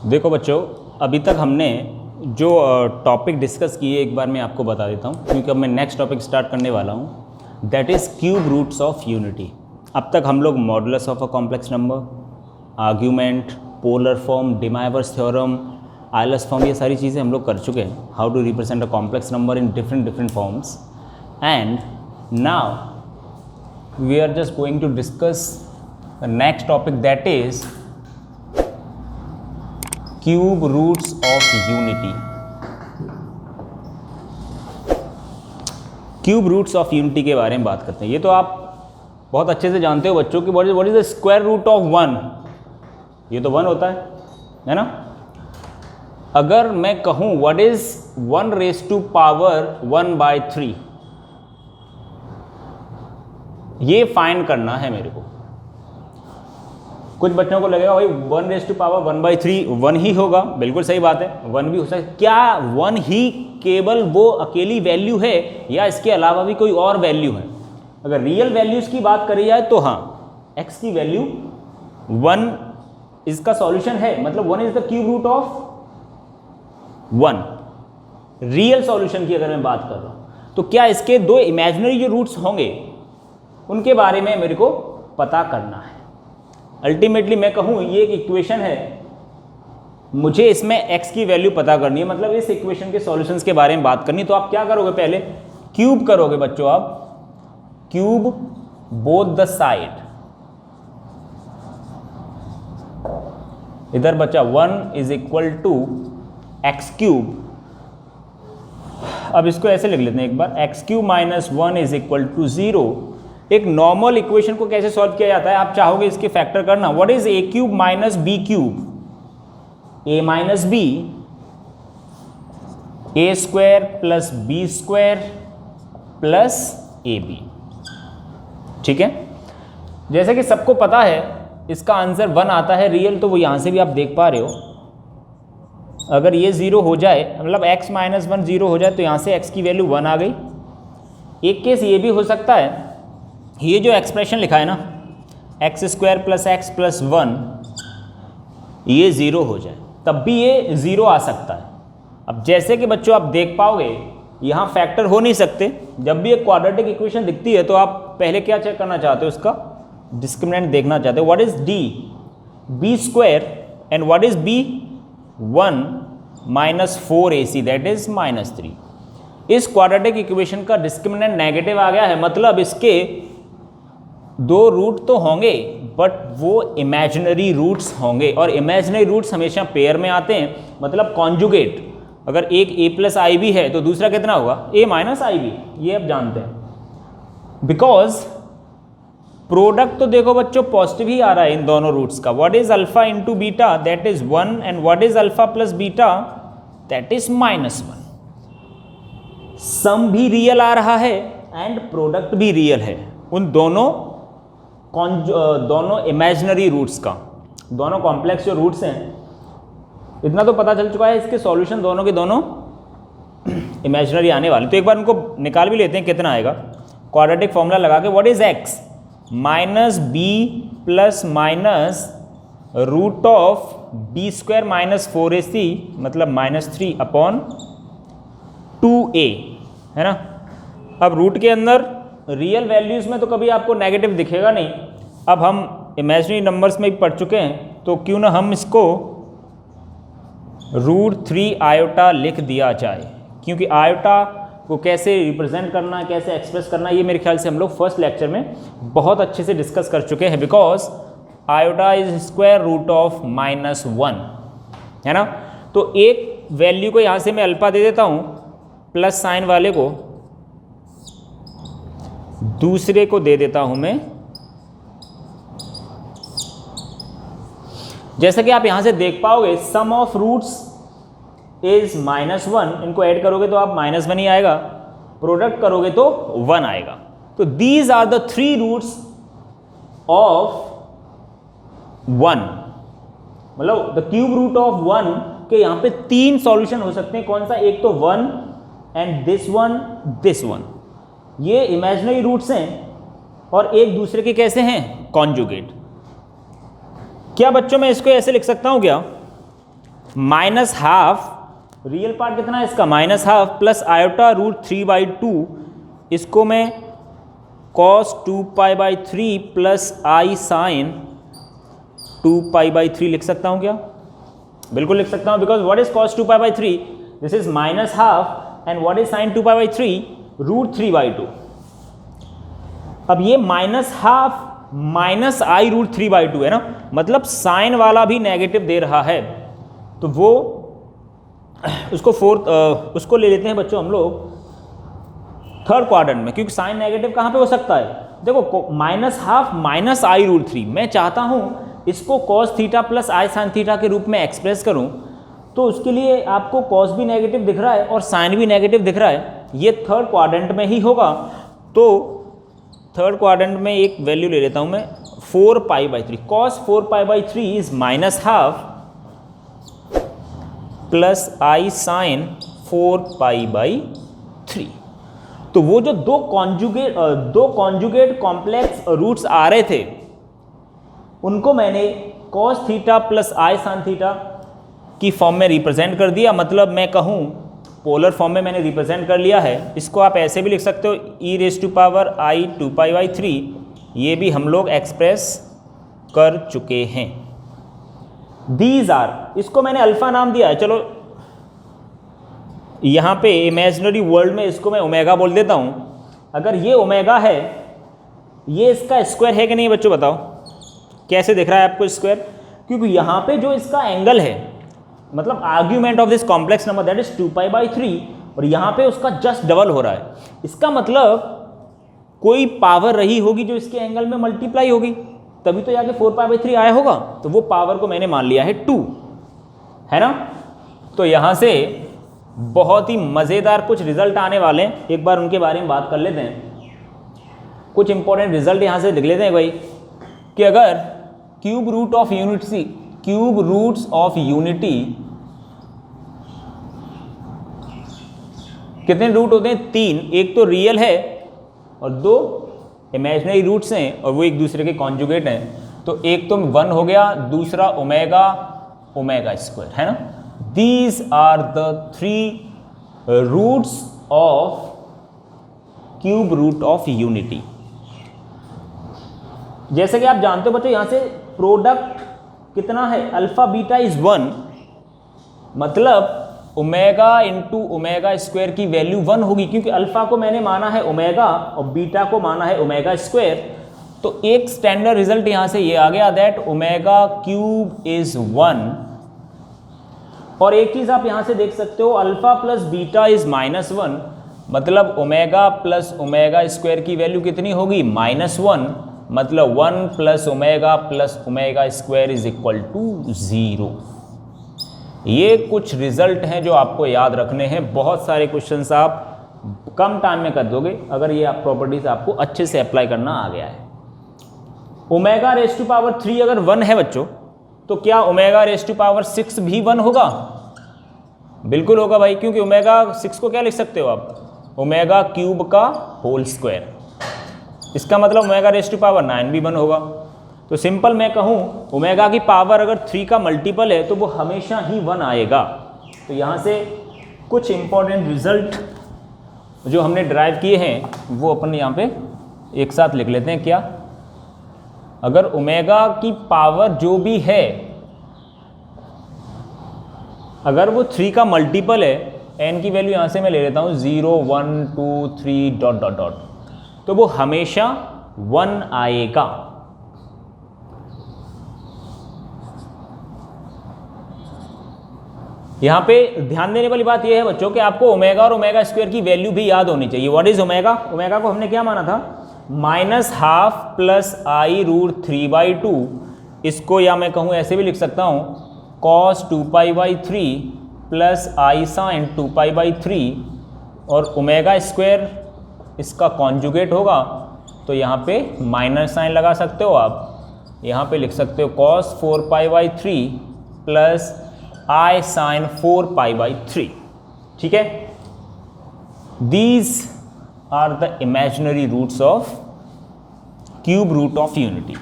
देखो बच्चों, अभी तक हमने जो टॉपिक डिस्कस किए एक बार मैं आपको बता देता हूँ, क्योंकि अब मैं नेक्स्ट टॉपिक स्टार्ट करने वाला हूँ, that is cube roots of unity. अब तक हम लोग modulus of a complex number, argument, polar form, De Moivre's theorem, Euler's form, ये सारी चीज़ें हम लोग कर चुके हैं, how to represent a complex number in different forms. And now we are just going to discuss the next topic, that is cube roots of unity. Cube roots of unity के बारे में बात करते हैं। ये तो आप बहुत अच्छे से जानते हो बच्चों कि what is the square root of 1। ये तो 1 होता है ना। अगर मैं कहूं what is 1 raise to power 1/3, ये फाइंड करना है मेरे को। कुछ बच्चों को लगेगा भाई 1 रेज़ टू पावर 1/3 1 ही होगा, बिल्कुल सही बात है, 1 भी हो सकता है। क्या 1 ही केवल वो अकेली वैल्यू है या इसके अलावा भी कोई और वैल्यू है? अगर रियल वैल्यूज की बात करी जाए तो हाँ, x की वैल्यू 1 इसका सॉल्यूशन है, मतलब 1 is the cube root of 1। Real solution की अगर मैं बात कर रहा हूं तो क्या इसके दो इमेजिनरी जो रूट्स होंगे उनके बारे में मेरे को पता करना है। अल्टीमेटली मैं कहूं ये एक इक्वेशन है, मुझे इसमें x की वैल्यू पता करनी है, मतलब इस इक्वेशन के सॉल्यूशंस के बारे में बात करनी। तो आप क्या करोगे, पहले क्यूब करोगे बच्चों, आप क्यूब बोथ द साइड। इधर बचा 1 is equal to x cube. अब इसको ऐसे लिख लेते हैं एक बार, x cube minus 1 is equal to 0। एक नॉर्मल इक्वेशन को कैसे सॉल्व किया जाता है, आप चाहोगे इसके फैक्टर करना। What is A cube minus B cube? A minus B, A square plus B square plus A B. ठीक है, जैसे कि सबको पता है इसका आंसर 1 आता है रियल, तो वो यहां से भी आप देख पा रहे हो। अगर ये 0 हो जाए, मतलब x माइनस 1 0 हो जाए, तो यहां से x की वैल्यू 1 आ गई। एक केस ये भी हो सकता है, ये जो एक्सप्रेशन लिखा है ना, x square plus X plus 1, ये 0 हो जाए, तब भी ये 0 आ सकता है। अब जैसे कि बच्चों आप देख पाओगे यहाँ फैक्टर हो नहीं सकते। जब भी एक क्वाड्रेटिक इक्वेशन दिखती है तो आप पहले क्या चेक करना चाहते हो, उसका डिस्क्रिमिनेंट देखना चाहते हो। What is D B square and what is B 1 minus 4ac, that is -3। इस क्वाड्रेटिक इक्वेशन का डिस्क्रिमिनेंट नेगेटिव आ गया है, मतलब इसके दो रूट तो होंगे बट वो इमेजिनरी रूट्स होंगे, और इमेजिनरी रूट्स हमेशा पेयर में आते हैं, मतलब कॉन्जुगेट। अगर एक a प्लस आई बी है तो दूसरा कितना होगा, a माइनस आई बी, ये आप जानते हैं। बिकॉज प्रोडक्ट तो देखो बच्चों पॉजिटिव ही आ रहा है इन दोनों रूट्स का। What is alpha into beta, that is 1, and what is alpha plus beta, that is -1। सम भी रियल आ रहा है एंड प्रोडक्ट भी रियल है, उन दोनों इमेजिनरी रूट्स का। दोनों कॉम्प्लेक्स जो रूट्स हैं, इतना तो पता चल चुका है, इसके सॉल्यूशन दोनों के दोनों इमेजिनरी आने वाले। तो एक बार उनको निकाल भी लेते हैं, कितना आएगा। क्वाड्रेटिक फॉर्मूला लगा के, what is x minus B plus minus root of B square minus 4ac, मतलब -3 अपॉन 2a, है ना। अब रूट के अंदर रियल वैल्यूज में तो कभी आपको नेगेटिव दिखेगा नहीं। अब हम इमेजिनरी नंबर्स में भी पढ़ चुके हैं, तो क्यों ना हम इसको √3 आयोटा लिख दिया जाए, क्योंकि आयोटा को कैसे रिप्रेजेंट करना, कैसे एक्सप्रेस करना, ये मेरे ख्याल से हम लोग फर्स्ट लेक्चर में बहुत अच्छे से डिस्कस कर चुके हैं। Because iota is square root of -1, है ना। तो एक वैल्यू को यहाँ से मैं अल्फा दे देता हूँ, प्लस साइन वाले को दूसरे को दे देता हूं मैं। जैसा कि आप यहां से देख पाओगे, सम ऑफ रूट्स इज -1, इनको ऐड करोगे तो आप -1 ही आएगा, प्रोडक्ट करोगे तो 1 आएगा। तो these are the 3 roots of 1, मतलब द क्यूब रूट ऑफ 1 के यहां पे 3 सॉल्यूशन हो सकते हैं। कौन सा, एक तो 1 एंड दिस वन, ये इमेजिनरी रूट्स हैं और एक दूसरे के कैसे हैं, कॉन्जुगेट। क्या बच्चों मैं इसको ऐसे लिख सकता हूं क्या, माइनस हाफ, रियल पार्ट कितना है इसका minus half plus iota root 3/2, इसको मैं cos 2π/3 प्लस आई साइन 2π/3 लिख सकता हूं क्या? बिल्कुल लिख सकता हूं, because what is cos 2π/3? This is minus half and what is sine 2π/3? Root 3/2। अब ये माइनस हाफ माइनस आई रूट 3/2 है ना, मतलब साइन वाला भी नेगेटिव दे रहा है, तो वो उसको ले लेते हैं बच्चों हम लोग थर्ड क्वाड्रेंट में, क्योंकि साइन नेगेटिव कहाँ पे हो सकता है? देखो माइनस हाफ माइनस आई रूट 3, मैं चाहता हूँ इसको cos theta plus i sine theta के रूप में एक्सप्रेस करूँ, तो उसके लिए आपको cos भी नेगेटिव दिख रहा है और साइन भी नेगेटिव दिख रहा है, ये थर्ड क्वाड्रेंट में ही होगा। तो थर्ड क्वाड्रेंट में एक वैल्यू ले लेता हूँ मैं 4π/3, cos 4π/3 is minus half plus i sine 4π/3। तो वो जो दो कॉन्जुगेट कॉम्प्लेक्स रूट्स आ रहे थे, उनको मैंने cos theta plus i sine theta की फॉर्म में रिप्रेजेंट कर दिया, मतलब मैं कहूँ पोलर फॉर्म में मैंने रिप्रेजेंट कर लिया है। इसको आप ऐसे भी लिख सकते हो e⁻i 2π/3, ये भी हम लोग एक्सप्रेस कर चुके हैं। दीज आर, इसको मैंने अल्फा नाम दिया है, चलो यहाँ पे इमेजिनरी वर्ल्ड में इसको मैं ओमेगा बोल देता हूँ। अगर ये ओमेगा है, ये इसका स्क्वायर है कि नहीं बच्चों बताओ, कैसे दिख रहा है आपको स्क्वायर? क्योंकि यहाँ पे जो इसका एंगल है, मतलब argument of this complex number that is 2π/3, और यहाँ पे उसका जस्ट डबल हो रहा है, इसका मतलब कोई पावर रही होगी जो इसके एंगल में मल्टीप्लाई होगी, तभी तो जाके 4π/3 आया होगा। तो वो पावर को मैंने मान लिया है 2, है ना। तो यहाँ से बहुत ही मज़ेदार कुछ रिजल्ट आने वाले हैं, एक बार उनके बारे में बात कर लेते हैं। कुछ इंपॉर्टेंट रिजल्ट यहाँ से लिख लेते हैं भाई, कि अगर क्यूब रूट्स ऑफ यूनिटी कितने रूट होते हैं? 3, एक तो रियल है और 2 इमेजिनरी रूट्स हैं और वो एक दूसरे के कॉन्जुगेट हैं। तो एक तो 1 हो गया, दूसरा ओमेगा स्क्वायर, है ना। These are the 3 roots of cube root of unity. जैसे कि आप जानते हो बच्चों, यहां से प्रोडक्ट कितना है? अल्फा बीटा इज 1, मतलब ओमेगा इंटू ओमेगा स्क्वायर की वैल्यू 1 होगी, क्योंकि अल्फा को मैंने माना है ओमेगा और बीटा को माना है ओमेगा स्क्वायर। तो एक स्टैंडर्ड रिजल्ट यहां से ये आ गया दैट ओमेगा क्यूब इज 1। और एक चीज आप यहां से देख सकते हो, अल्फा प्लस बीटा इज -1, मतलब ओमेगा प्लस ओमेगा स्क्वायर की वैल्यू कितनी होगी? -1, मतलब 1 plus omega square is equal to 0। ये कुछ रिजल्ट हैं जो आपको याद रखने हैं। बहुत सारे क्वेश्चंस आप कम टाइम में कर दोगे अगर ये आप प्रॉपर्टीज आपको अच्छे से अप्लाई करना आ गया है। ओमेगा रेज़ टू पावर 3 अगर 1 है बच्चों, तो क्या ओमेगा रेज़ टू पावर 6 भी 1 होगा? बिल्कुल होगा भाई, क्योंकि ओमेगा 6 को क्या लिख सकते हो आप? ओमेगा क्यूब का होल स्क्वायर। इसका मतलब ओमेगा रेज़ टू पावर 9 भी 1 होगा। तो सिंपल मैं कहूँ ओमेगा की पावर अगर 3 का मल्टीपल है तो वो हमेशा ही 1 आएगा। तो यहाँ से कुछ इंपॉर्टेंट रिजल्ट जो हमने ड्राइव किए हैं वो अपन यहाँ पे एक साथ लिख लेते हैं। क्या? अगर ओमेगा की पावर जो भी है, अगर वो 3 का मल्टीपल है, n की वैल्यू यहाँ से मैं ले लेता हूँ 0 1 2 3 डॉट डॉट डॉट, तो वो हमेशा 1 आएगा। यहाँ पे ध्यान देने वाली बात यह है बच्चों कि आपको ओमेगा और ओमेगा स्क्वायर की वैल्यू भी याद होनी चाहिए। What is omega? ओमेगा को हमने क्या माना था? -12 प्लस आई रूट 3/2। इसको या मैं कहूँ ऐसे भी लिख सकता हूँ cos 2π/3 प्लस आई साइन 2π/3, और ओमेगा स्क्वायर इसका कॉन्जुगेट होगा, तो यहाँ पे माइनस साइन लगा सकते हो आप। यहाँ पे लिख सकते हो cos 4π/3 प्लस आई साइन 4π/3। ठीक है, these are the imaginary roots of cube root of unity.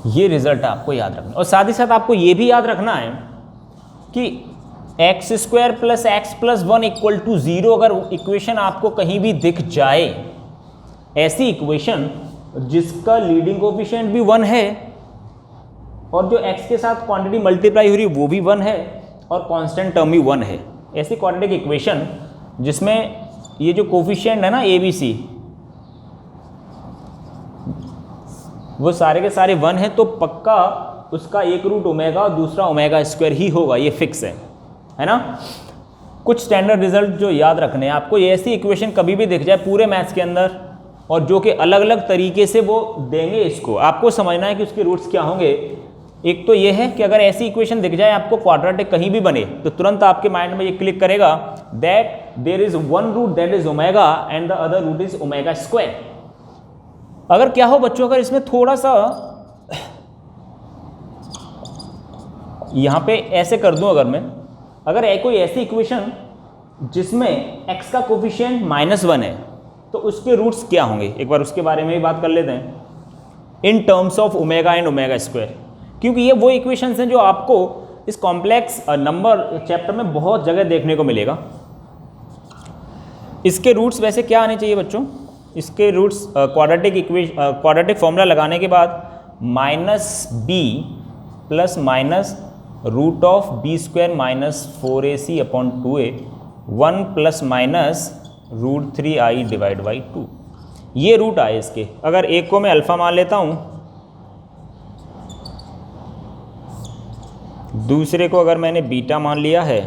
ये रिजल्ट आपको याद रखना, और साथ ही साथ आपको ये भी याद रखना है कि X square plus X plus 1 equal to 0 अगर इक्वेशन आपको कहीं भी दिख जाए, ऐसी इक्वेशन जिसका लीडिंग कोफिशिएंट भी 1 है और जो x के साथ क्वांटिटी मल्टीप्लाई हो रही है वो भी 1 है और कांस्टेंट टर्म भी 1 है, ऐसी क्वाड्रेटिक इक्वेशन जिसमें ये जो कोफिशिएंट है ना ABC वो सारे के सारे 1 है, तो पक्का उसका एक रूट ओमेगा और दूसरा ओमेगा स्क्वायर ही होगा, ये फिक्स है ना। कुछ स्टैंडर्ड रिजल्ट जो याद रखने हैं आपको, ये ऐसी इक्वेशन कभी भी दिख जाए पूरे मैथ्स के अंदर और जो कि अलग अलग तरीके से वो देंगे, इसको आपको समझना है कि उसके रूट्स क्या होंगे। एक तो ये है कि अगर ऐसी इक्वेशन दिख जाए आपको क्वाड्रेटिक कहीं भी बने, तो तुरंत आपके माइंड में ये क्लिक करेगा that there is one root that is omega and the other root is omega square. अगर क्या हो बच्चों, अगर इसमें थोड़ा सा यहां पे ऐसे कर दूं, अगर कोई ऐसी इक्वेशन जिसमें x का कोफिशिएंट -1 है तो उसके रूट्स क्या होंगे, एक बार उसके बारे में भी बात कर लेते हैं in terms of omega and omega square, क्योंकि ये वो इक्वेशंस हैं जो आपको इस कॉम्प्लेक्स नंबर चैप्टर में बहुत जगह देखने को मिलेगा। इसके रूट्स वैसे क्या आने चाहिए बच्चों, इसके रूट्स क्वाड्रेटिक फॉर्मूला लगाने के बाद -b plus minus root of b square minus 4ac upon 2a 1 plus minus root 3i divide by 2, ये रूट आए इसके। अगर एक को मैं अल्फ़ा मान लेता हूँ, दूसरे को अगर मैंने बीटा मान लिया है,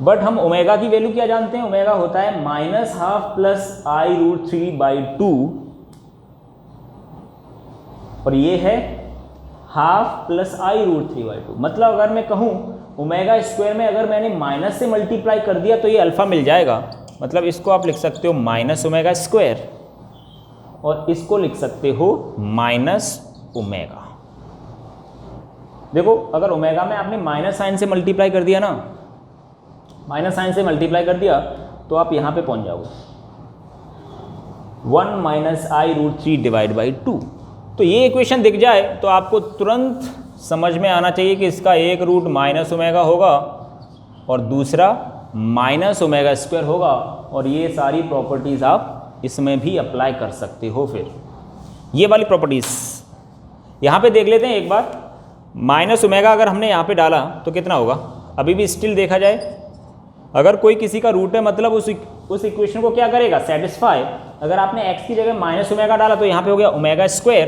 बट हम ओमेगा की वैल्यू क्या जानते हैं, ओमेगा होता है -12 प्लस आई रूट 3/2 और ये है 12 प्लस आई रूट 3/2। मतलब अगर मैं कहूँ ओमेगा स्क्वायर में अगर मैंने माइनस से मल्टीप्लाई कर दिया तो ये अल्फ़ा मिल जाएगा, मतलब इसको आप लिख सकते हो माइनस ओमेगा स्क्वायर और इसको लिख सकते हो माइनस ओमेगा। देखो अगर ओमेगा में आपने माइनस साइन से मल्टीप्लाई कर दिया ना, माइनस साइन से मल्टीप्लाई कर दिया तो आप यहाँ पे पहुँच जाओगे 1 minus I root 3 divide by 2। तो ये इक्वेशन दिख जाए तो आपको तुरंत समझ में आना चाहिए कि इसका एक रूट माइनस ओमेगा होगा और दूसरा माइनस ओमेगा स्क्वायर होगा, और ये सारी प्रॉपर्टीज़ आप इसमें भी अप्लाई कर सकते हो। फिर ये वाली प्रॉपर्टीज़ यहाँ पे देख लेते हैं एक बार। माइनस ओमेगा अगर हमने यहाँ पे डाला तो कितना होगा, अभी भी स्टिल देखा जाए अगर कोई किसी का रूट है मतलब उस इक्वेशन को क्या करेगा, सेटिस्फाई। अगर आपने x की जगह माइनस ओमेगा डाला तो यहाँ पे हो गया omega square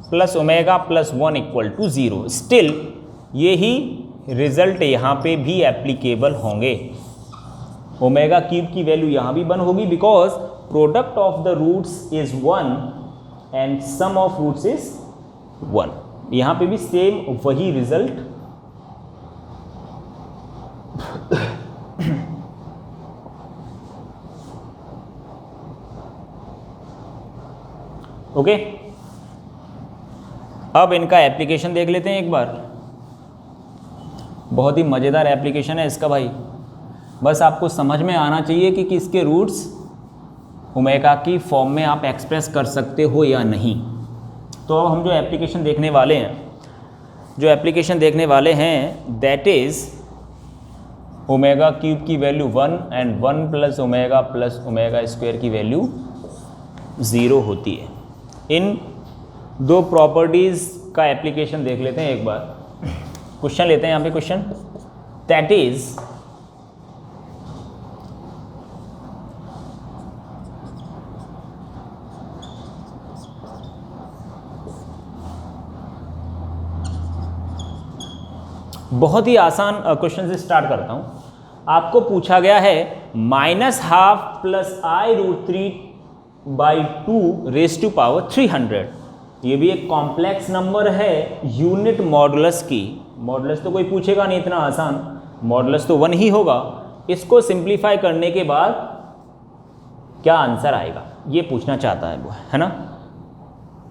plus omega plus 1 equal to 0। Still यही रिजल्ट यहाँ पे भी एप्लीकेबल होंगे। ओमेगा क्यूब की वैल्यू यहाँ भी 1 होगी because product of the roots is 1 and sum of roots is 1। यहाँ पे भी सेम वही रिजल्ट ओके। अब इनका एप्लीकेशन देख लेते हैं एक बार। बहुत ही मज़ेदार एप्लीकेशन है इसका भाई, बस आपको समझ में आना चाहिए कि इसके रूट्स ओमेगा की फॉर्म में आप एक्सप्रेस कर सकते हो या नहीं। तो अब हम जो एप्लीकेशन देखने वाले हैं दैट इज़ ओमेगा क्यूब की value 1 and 1 plus omega square की वैल्यू 0 होती है। इन दो प्रॉपर्टीज़ का एप्लीकेशन देख लेते हैं एक बार। क्वेश्चन लेते हैं यहाँ पे क्वेश्चन, दैट इज बहुत ही आसान क्वेश्चन से स्टार्ट करता हूँ। आपको पूछा गया है -12 plus I root 3/2 raise to power 300। ये भी एक कॉम्प्लेक्स नंबर है यूनिट मॉडुलस की। मॉडुलस तो कोई पूछेगा नहीं इतना आसान, मॉडुलस तो 1 ही होगा। इसको सिंप्लीफाई करने के बाद क्या आंसर आएगा ये पूछना चाहता है वो, है ना।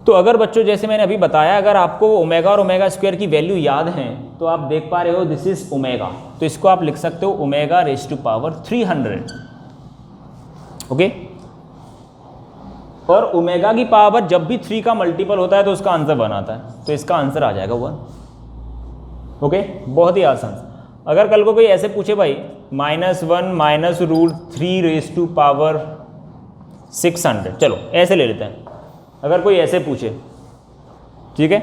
तो अगर बच्चों जैसे मैंने अभी बताया, अगर आपको ओमेगा और ओमेगा स्क्वायर की वैल्यू याद है तो आप देख पा रहे हो दिस इज ओमेगा, तो इसको आप लिख सकते हो omega raise to power 300। Okay, और ओमेगा की पावर जब भी 3 का मल्टीपल होता है तो उसका आंसर 1 आता है, तो इसका आंसर आ जाएगा 1। ओके, बहुत ही आसान। अगर कल को कोई ऐसे पूछे भाई -1 minus root 3 raise to power 600, चलो ऐसे ले लेते हैं, अगर कोई ऐसे पूछे, ठीक है,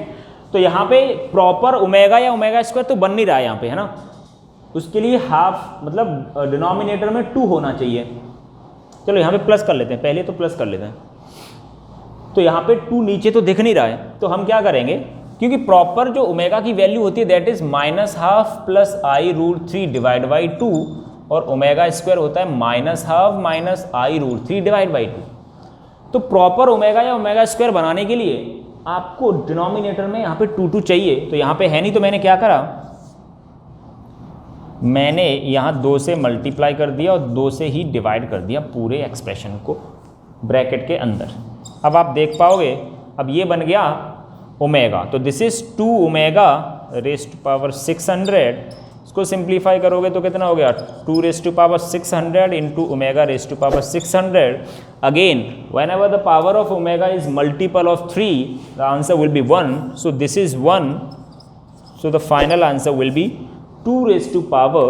तो यहाँ पे प्रॉपर ओमेगा या ओमेगा स्क्वायर तो बन नहीं रहा है यहाँ पे, है ना, उसके लिए हाफ मतलब डिनोमिनेटर में 2 होना चाहिए। चलो यहाँ पे प्लस कर लेते हैं, पहले तो प्लस कर लेते हैं, तो यहाँ पे 2 नीचे तो दिख नहीं रहा है, तो हम क्या करेंगे, क्योंकि प्रॉपर जो ओमेगा की वैल्यू होती है that is -½ plus I root 3 divide by 2, और ओमेगा स्क्वायर होता है -½ minus I root 3 divide by 2। तो प्रॉपर ओमेगा या ओमेगा स्क्वायर बनाने के लिए आपको डिनोमिनेटर में यहाँ पे 2 चाहिए, तो यहाँ पे है नहीं, तो मैंने क्या करा, मैंने यहाँ 2 से मल्टीप्लाई कर दिया और 2 से ही डिवाइड कर दिया पूरे एक्सप्रेशन को ब्रैकेट के अंदर। अब आप देख पाओगे, अब ये बन गया ओमेगा, तो this is 2 omega raise to power 600, इसको सिंप्लीफाई करोगे तो कितना हो गया, 2 raise to power 600 into omega raise to power 600। Again whenever the power of omega is multiple of 3, the answer will be 1, so this is 1, so the final answer will be 2 raised to power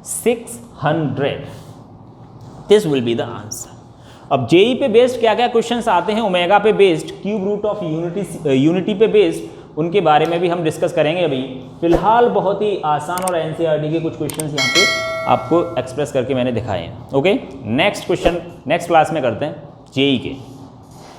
600, this will be the answer. अब JEE पे based क्या क्या questions आते हैं, omega पे based, cube root of unity पे based, उनके बारे में भी हम डिस्कस करेंगे। अभी फिलहाल बहुत ही आसान और एनसीईआरटी के कुछ क्वेश्चंस यहाँ पे आपको एक्सप्रेस करके मैंने दिखाए हैं। Okay, next question next class में करते हैं जेई के।